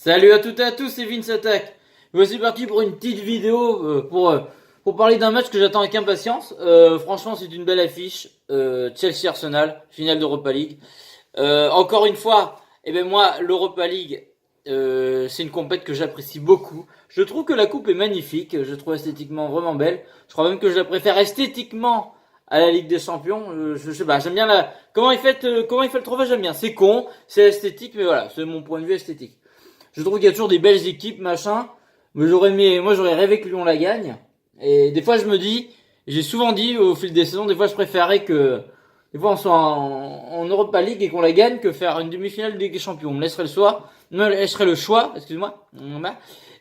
Salut à toutes et à tous, c'est Vince Attack. Voici parti pour une petite vidéo pour parler d'un match que j'attends avec impatience. Franchement, c'est une belle affiche. Chelsea-Arsenal, finale d'Europa League. Encore une fois, moi, l'Europa League, c'est une compète que j'apprécie beaucoup. Je trouve que la coupe est magnifique. Je trouve esthétiquement vraiment belle. Je crois même que je la préfère esthétiquement à la Ligue des Champions. Je sais pas, j'aime bien comment il fait le trophée, j'aime bien. C'est con, c'est esthétique, mais voilà, c'est mon point de vue esthétique. Je trouve qu'il y a toujours des belles équipes, machin. Mais moi j'aurais rêvé que Lyon la gagne. Et des fois je me dis, j'ai souvent dit au fil des saisons, des fois je préférais que, des fois on soit en Europa League et qu'on la gagne que faire une demi-finale de Ligue des Champions. On me laisserait le choix, excuse-moi.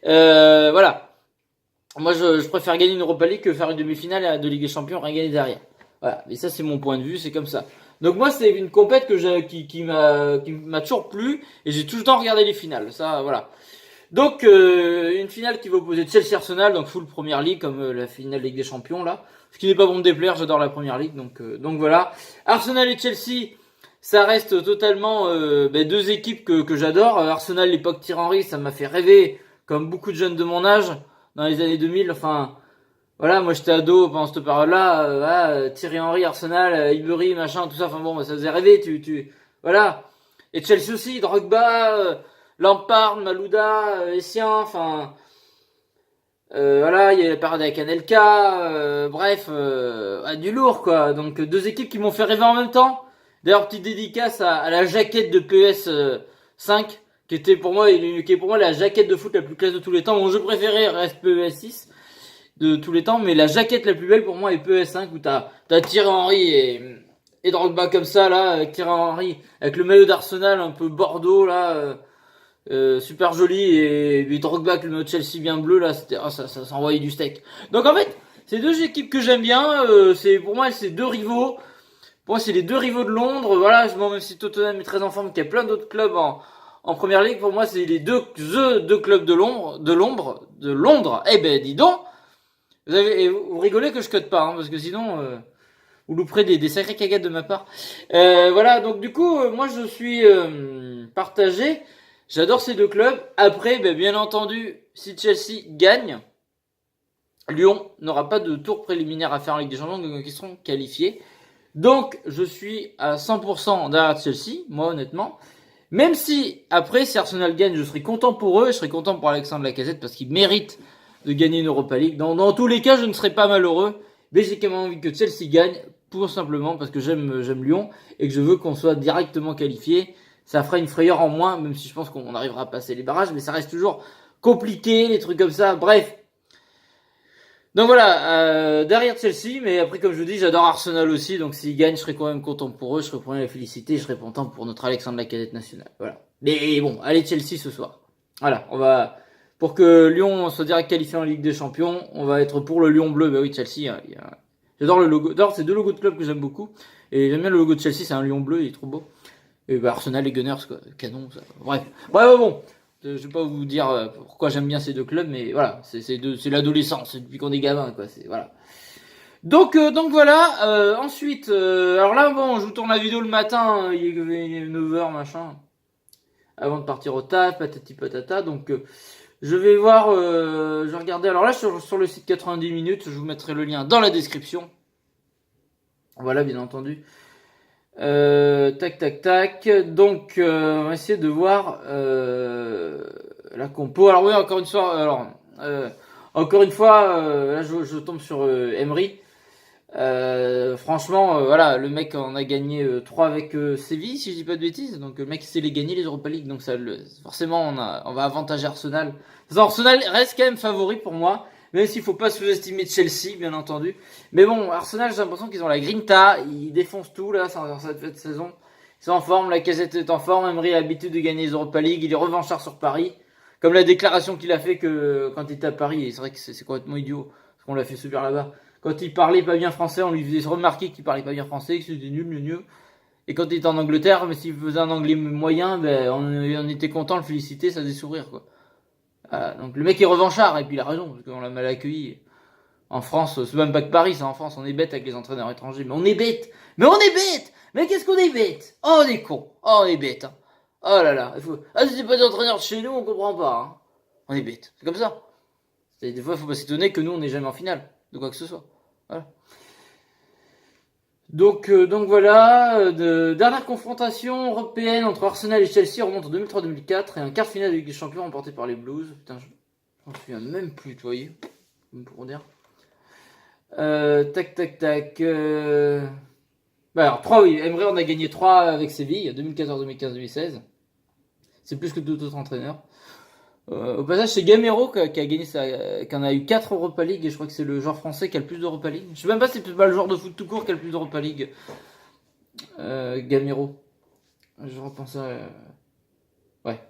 Voilà. Moi je préfère gagner une Europa League que faire une demi-finale de Ligue des Champions, rien gagner derrière. Voilà. Mais ça c'est mon point de vue, c'est comme ça. Donc moi c'est une compète qui m'a toujours plu et j'ai tout le temps regardé les finales. Ça voilà. Donc une finale qui va opposer Chelsea Arsenal, donc full Première Ligue comme la finale Ligue des Champions là. Ce qui n'est pas bon de déplaire, j'adore la Première Ligue donc voilà. Arsenal et Chelsea, ça reste totalement deux équipes que j'adore. Arsenal l'époque Thierry Henry, ça m'a fait rêver comme beaucoup de jeunes de mon âge dans les années 2000. Enfin voilà, moi j'étais ado pendant cette période-là, Thierry Henry, Arsenal, Highbury, machin, tout ça, enfin bon, ça faisait rêver, voilà. Et Chelsea aussi, Drogba, Lampard, Malouda, Essien, enfin, voilà, il y a la période avec Anelka, bref, du lourd quoi. Donc deux équipes qui m'ont fait rêver en même temps. D'ailleurs, petite dédicace à la jaquette de PES 5, qui est pour moi la jaquette de foot la plus classe de tous les temps. Mon jeu préféré reste PES 6 de tous les temps, mais la jaquette la plus belle pour moi est PES5 où t'as Thierry Henry et Drogba comme ça là, avec Thierry Henry avec le maillot d'Arsenal un peu bordeaux là, super joli et Drogba avec le maillot de Chelsea bien bleu là, ça s'envoyait du steak. Donc en fait, c'est deux équipes que j'aime bien, pour moi c'est deux rivaux. Pour moi c'est les deux rivaux de Londres, voilà, même si Tottenham est très en forme, qu'il y a plein d'autres clubs en première ligue, pour moi c'est les deux clubs de Londres. Eh ben dis donc. Vous rigolez que je cote pas, hein, parce que sinon, vous louperez des sacrées cagates de ma part. Voilà, donc du coup, moi je suis partagé. J'adore ces deux clubs. Après, bien entendu, si Chelsea gagne, Lyon n'aura pas de tour préliminaire à faire en Ligue des Champions, donc ils seront qualifiés. Donc, je suis à 100% derrière Chelsea, moi honnêtement. Même si, après, si Arsenal gagne, je serai content pour eux, je serai content pour Alexandre Lacazette, parce qu'il mérite de gagner une Europa League. Dans tous les cas, je ne serais pas malheureux, mais j'ai quand même envie que Chelsea gagne, tout simplement parce que j'aime Lyon et que je veux qu'on soit directement qualifié. Ça fera une frayeur en moins, même si je pense qu'on arrivera à passer les barrages, mais ça reste toujours compliqué, les trucs comme ça. Bref. Donc voilà, derrière Chelsea, mais après comme je vous dis, j'adore Arsenal aussi, donc s'ils gagnent, je serai quand même content pour eux, je serai premier à les féliciter, je serai content pour notre Alexandre Lacazette national. Voilà. Mais bon, allez Chelsea ce soir. Voilà, pour que Lyon soit direct qualifié en Ligue des Champions, on va être pour le Lion bleu. Bah oui, Chelsea, j'adore le logo. D'ailleurs, c'est deux logos de club que j'aime beaucoup. Et j'aime bien le logo de Chelsea, c'est un lion bleu, il est trop beau. Et Arsenal et Gunners, quoi, canon, ça. Bref, bon. Je vais pas vous dire pourquoi j'aime bien ces deux clubs, mais voilà, c'est l'adolescence, c'est depuis qu'on est gamin, quoi. C'est voilà. Donc voilà. Ensuite, alors là, bon, je vous tourne la vidéo le matin, il est 9h, machin, avant de partir au taf, patati patata. Donc je vais voir, je vais regarder. Alors là, sur le site 90 minutes, je vous mettrai le lien dans la description. Voilà, bien entendu. Tac. Donc, on va essayer de voir la compo. Alors oui, encore une fois, là, je tombe sur Emery. Franchement, voilà, le mec en a gagné 3 avec Séville, si je dis pas de bêtises. Donc le mec sait les gagner les Europa League, donc forcément on va avantager Arsenal. Arsenal reste quand même favori pour moi, même s'il faut pas sous-estimer Chelsea, bien entendu. Mais bon, Arsenal, j'ai l'impression qu'ils ont la grinta, ils défoncent tout là dans cette saison. Ils sont en forme, Lacazette est en forme, Emery a l'habitude de gagner les Europa League, il est revanchard sur Paris. Comme la déclaration qu'il a fait que quand il était à Paris, et c'est vrai que c'est complètement idiot, parce qu'on l'a fait subir là-bas. Quand il parlait pas bien français, on lui faisait remarquer qu'il parlait pas bien français, que c'était nul. Et quand il était en Angleterre, mais s'il faisait un anglais moyen, on était content de le féliciter, ça faisait sourire, quoi. Donc le mec est revanchard, et puis il a raison, parce qu'on l'a mal accueilli. En France, c'est même pas que Paris, c'est en France, on est bête avec les entraîneurs étrangers. Mais on est bête. Mais qu'est-ce qu'on est bête? Oh, on est con. Oh, on est bête. Hein. Oh là là, ah, si c'est pas des entraîneurs de chez nous, on comprend pas, hein. On est bête, c'est comme ça. Des fois, faut pas s'étonner que nous, on n'est jamais en finale, de quoi que ce soit. Voilà. Donc voilà, dernière confrontation européenne entre Arsenal et Chelsea remonte en 2003-2004 et un quart de finale de Ligue des Champions remporté par les Blues. Putain, je m'en souviens même plus, tu voyez, pour dire. Tac, tac, tac. Bah alors, 3, oui. Emery, on a gagné 3 avec Séville, 2014, 2015, 2016. C'est plus que d'autres entraîneurs. Au passage, c'est Gamero qui a gagné qui en a eu 4 Europa League et je crois que c'est le joueur français qui a le plus d'Europa League. Je sais même pas si c'est pas le joueur de foot tout court qui a le plus d'Europa League. Gamero. Je repense à... Ouais.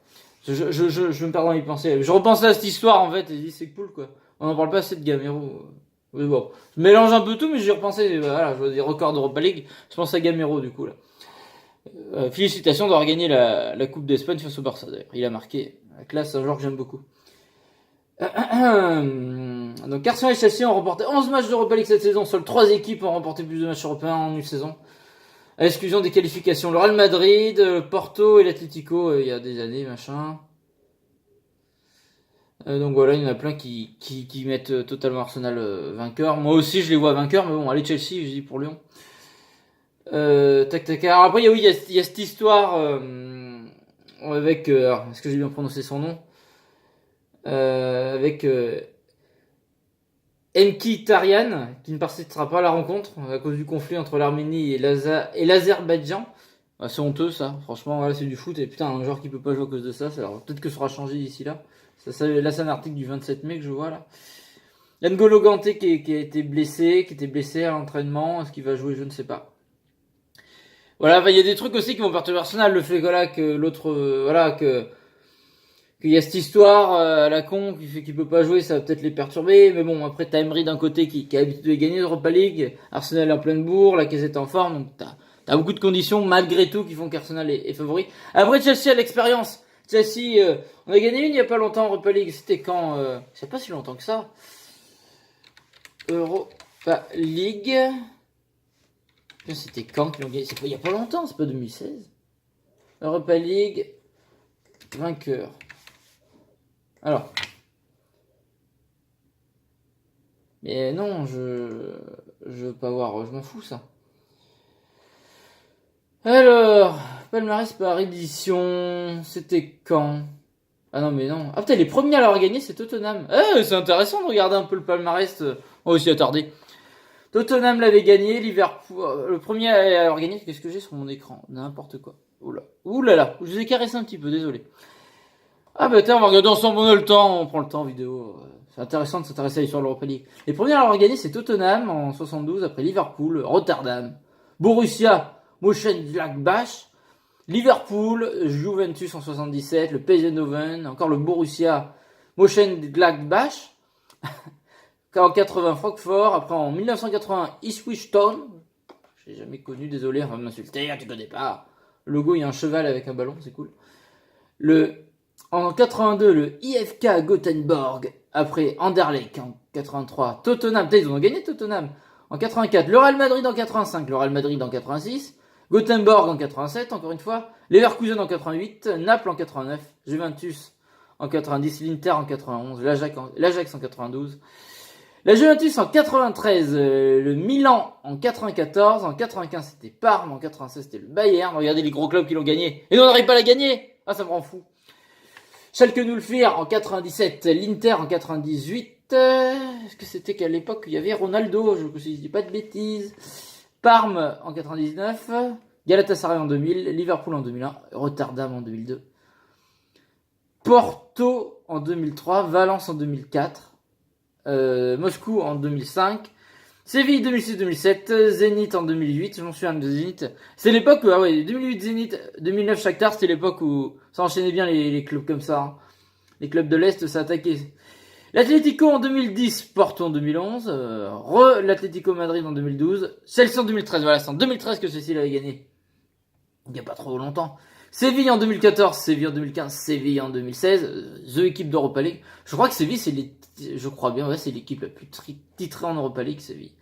Je me perds dans y penser. Je repensais à cette histoire en fait et je dis c'est cool quoi. On en parle pas assez de Gamero. Mais bon. Je mélange un peu tout mais j'y repensais. Voilà, je vois des records d'Europa League. Je pense à Gamero du coup là. Félicitations d'avoir gagné la Coupe d'Espagne face au Barça d'ailleurs. Il a marqué. La classe, c'est un joueur que j'aime beaucoup. Donc Arsenal et Chelsea ont remporté 11 matchs d'Europa League cette saison. Seules 3 équipes ont remporté plus de matchs européens en une saison. À l'exclusion des qualifications. Le Real Madrid, le Porto et l'Atlético il y a des années, machin. Donc voilà, il y en a plein qui mettent totalement Arsenal vainqueur. Moi aussi, je les vois vainqueurs, mais bon, allez Chelsea, je dis pour Lyon. Tac tac. Alors après, il y a cette histoire avec. Alors, est-ce que j'ai bien prononcé son nom avec Enki Tarian, qui ne participera pas à la rencontre à cause du conflit entre l'Arménie et l'Azerbaïdjan. Ah, c'est honteux ça, franchement, voilà, c'est du foot et putain, un joueur qui peut pas jouer à cause de ça, alors peut-être que ça sera changé d'ici là. Là, c'est un article du 27 mai que je vois là. N'Golo Kanté qui a été blessé, à l'entraînement, est-ce qu'il va jouer, je ne sais pas. Voilà, il y a des trucs aussi qui vont perturber Arsenal, le fait voilà, que l'autre, voilà, qu'il y a cette histoire à la con qui fait qu'il peut pas jouer, ça va peut-être les perturber. Mais bon, après t'as Emery d'un côté qui a l'habitude de gagner l'Europa League, Arsenal en pleine bourre, la Lacazette en forme, donc t'as beaucoup de conditions malgré tout qui font qu'Arsenal est favori. Après Chelsea a l'expérience. Chelsea, on a gagné une il y a pas longtemps en Europa League. C'était quand c'est pas si longtemps que ça. Europa League. C'était quand qu'ils l'ont gagné? Il y a pas longtemps, c'est pas 2016. Europa League vainqueur. Alors. Mais non, je veux pas voir, je m'en fous ça. Alors, palmarès par édition, c'était quand? Ah non mais non. Ah putain, les premiers à l'avoir gagné c'est Tottenham. C'est intéressant de regarder un peu le palmarès. On va aussi attarder. Tottenham l'avait gagné, Liverpool, le premier à l'avoir gagné, qu'est-ce que j'ai sur mon écran? N'importe quoi. Oula. Oulala, je vous ai caressé un petit peu, désolé. Ah bah tiens, on va regarder ensemble, on a le temps, on prend le temps vidéo. C'est intéressant de s'intéresser à l'histoire de l'Europa League. Les premiers à l'avoir gagné, c'est Tottenham en 72, après Liverpool, Rotterdam, Borussia Mönchengladbach, Liverpool, Juventus en 77, le PSV Eindhoven, encore le Borussia Mönchengladbach, en 80 Francfort, après en 1980 Ipswich Town, je l'ai jamais connu, désolé, on va m'insulter, tu connais pas. Le logo, il y a un cheval avec un ballon, c'est cool. En 82, le IFK Gothenburg. Après, Anderlecht en 83. Tottenham, peut-être ils ont gagné Tottenham. En 84, le Real Madrid en 85. Le Real Madrid en 86. Gothenburg en 87, encore une fois. Leverkusen en 88. Naples en 89. Juventus en 90. L'Inter en 91. L'Ajax en 92. La Juventus en 93. Le Milan en 94. En 95, c'était Parme. En 96, c'était le Bayern. Regardez les gros clubs qui l'ont gagné. Et nous, on n'arrive pas à la gagner. Ah, ça me rend fou. Schalke 04 en 97, l'Inter en 98. Est-ce que c'était qu'à l'époque il y avait Ronaldo? Je ne dis pas de bêtises. Parme en 99, Galatasaray en 2000, Liverpool en 2001, Rotterdam en 2002. Porto en 2003, Valence en 2004, Moscou en 2005. Séville 2006-2007, Zénith en 2008, je m'en souviens de Zénith. C'est l'époque où, 2008 Zénith, 2009 Shakhtar, c'était l'époque où ça enchaînait bien les clubs comme ça. Hein. Les clubs de l'Est, ça attaquait. L'Atlético en 2010, Porto en 2011, l'Atlético Madrid en 2012, Chelsea en 2013, voilà, c'est en 2013 que Chelsea l'avait gagné. Il n'y a pas trop longtemps. Séville en 2014, Séville en 2015, Séville en 2016, The équipe d'Europa League. Je crois que Séville, je crois bien, c'est l'équipe la plus titrée en Europa League, Séville.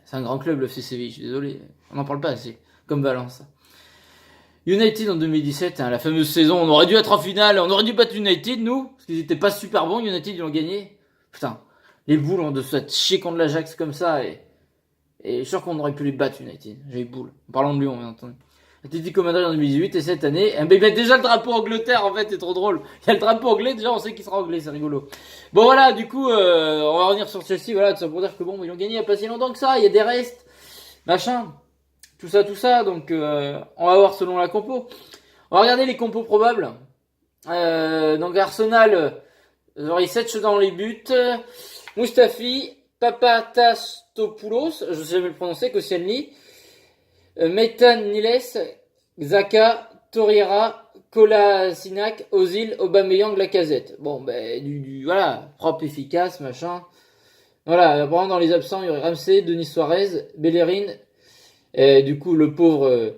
C'est un grand club, le FC Séville, je suis désolé. On n'en parle pas assez. Comme Valence. United en 2017, hein, la fameuse saison, on aurait dû être en finale, on aurait dû battre United, nous, parce qu'ils étaient pas super bons, United, ils ont gagné. Putain, les boules, on de se chier contre l'Ajax comme ça, et je suis sûr qu'on aurait pu les battre, United. J'ai les boules. Parlons de Lyon, bien entendu. Atlético Madrid en 2018, et cette année, eh ben, il y a déjà le drapeau Angleterre, en fait, c'est trop drôle. Il y a le drapeau anglais, déjà, on sait qu'il sera anglais, c'est rigolo. Bon, voilà, du coup, on va revenir sur Chelsea, voilà, tout ça pour dire que bon, ils ont gagné il y a pas si longtemps que ça, il y a des restes, machin, tout ça, donc, on va voir selon la compo. On va regarder les compos probables. Donc Arsenal, Zori Setch dans les buts, Mustafi, Papatastopoulos, je sais jamais le prononcer, Koscielny, Metan Niles, Xhaka, Torreira, Kolasinac, Ozil, Aubameyang, Lacazette. Bon, ben, voilà, propre, efficace, machin. Voilà, apparemment dans les absents, il y aurait Ramsey, Denis Suarez, Bellerin, du coup le pauvre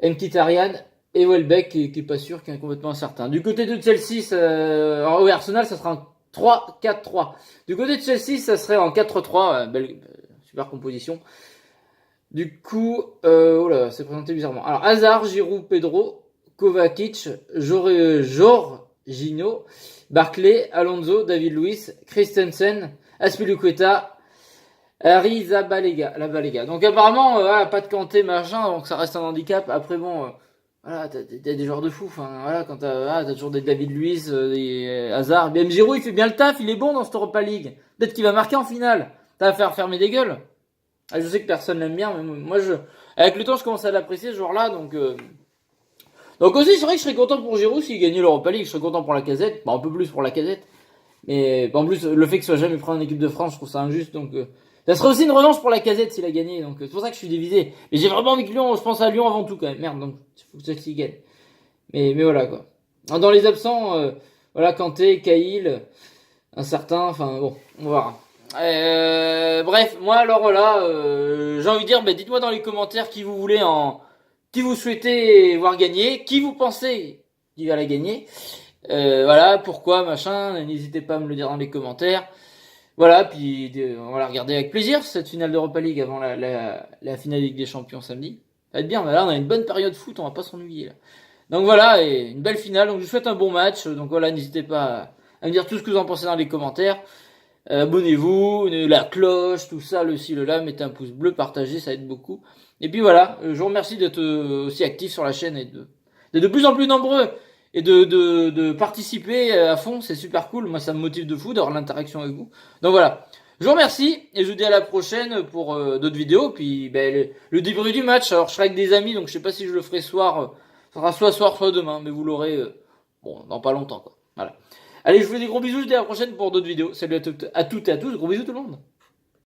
Mkhitaryan, et Welbeck qui est pas sûr, qui est complètement incertain. Du côté de Chelsea, oui, Arsenal, ça sera un 3-4-3. Du côté de Chelsea, ça serait en 4-3, belle, super composition. Du coup, oh là, c'est présenté bizarrement. Alors, Hazard, Giroud, Pedro, Kovacic, Jorginho, Barclay, Alonso, David Luiz, Christensen, Azpilicueta, la Balega. Donc apparemment, voilà, pas de Kanté, machin, donc ça reste un handicap. Après bon, voilà, t'as des joueurs de fou. Enfin, voilà, quand t'as toujours des David Luiz, des Hazard, même Giroud, il fait bien le taf, il est bon dans cette Europa League. Peut-être qu'il va marquer en finale. T'as à faire fermer des gueules. Ah, je sais que personne l'aime bien, mais moi, avec le temps, je commence à l'apprécier ce joueur-là, donc aussi, c'est vrai que je serais content pour Giroud s'il gagnait l'Europa League. Je serais content pour la Lacazette, un peu plus pour la Lacazette. Mais en plus, le fait qu'il soit jamais pris en équipe de France, je trouve ça injuste. Donc, ça serait aussi une revanche pour la Lacazette s'il a gagné. Donc, c'est pour ça que je suis divisé. Mais j'ai vraiment envie que Lyon, je pense à Lyon avant tout quand même. Merde, donc il faut que Chelsea gagne. Mais voilà quoi. Dans les absents, voilà, Kanté, Cahill, un certain, enfin bon, on va voir. Bref, moi alors voilà, j'ai envie de dire, dites-moi dans les commentaires qui vous souhaitez voir gagner, qui vous pensez qui va la gagner. Voilà, pourquoi, machin, n'hésitez pas à me le dire dans les commentaires. Voilà, puis on va la regarder avec plaisir, cette finale d'Europa League avant la finale Ligue des Champions samedi. Ça va être bien, là on a une bonne période foot, on va pas s'ennuyer là. Donc voilà, et une belle finale, donc je vous souhaite un bon match, donc voilà, n'hésitez pas à me dire tout ce que vous en pensez dans les commentaires. Abonnez-vous, la cloche, tout ça, le ci, le là, mettez un pouce bleu, partagez, ça aide beaucoup. Et puis voilà, je vous remercie d'être aussi actifs sur la chaîne et d'être de plus en plus nombreux et de participer à fond, c'est super cool. Moi, ça me motive de fou d'avoir l'interaction avec vous. Donc voilà, je vous remercie et je vous dis à la prochaine pour d'autres vidéos. Puis le débrief du match, alors je serai avec des amis, donc je sais pas si je le ferai soir, ça sera soit soir, soit demain, mais vous l'aurez dans pas longtemps quoi. Voilà. Allez, je vous fais des gros bisous, je vous dis à la prochaine pour d'autres vidéos. Salut à toutes et à tous, gros bisous tout le monde.